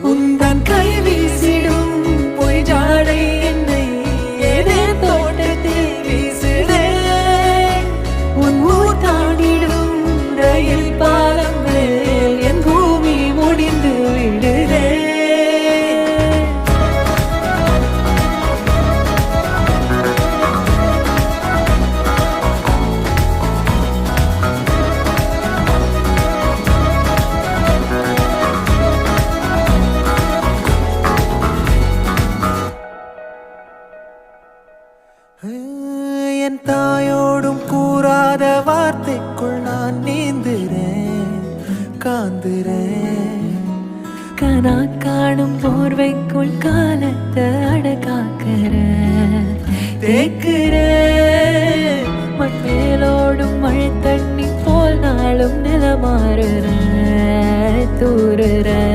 உந்தன் கை வீசிடும் பொய் ஜாடை என்னை ஏதே தோட்டத்தில் வீசுதே. உன் ஊர் தாண்டிடும் ரயில் பாலம் மேல் என் பூமி முடிந்து விடுதே. என் தாயோடும் கூறாத வார்த்தைக்குள் நான் நீந்துறேன், காந்துறேன். கனா காணும் போர்வைக்குள் காலத்தை அடக்காக்கிற தேக்குற. மண்மேலோடும் மழை தண்ணி போல் நாளும் நிலமாறுற தூறுற.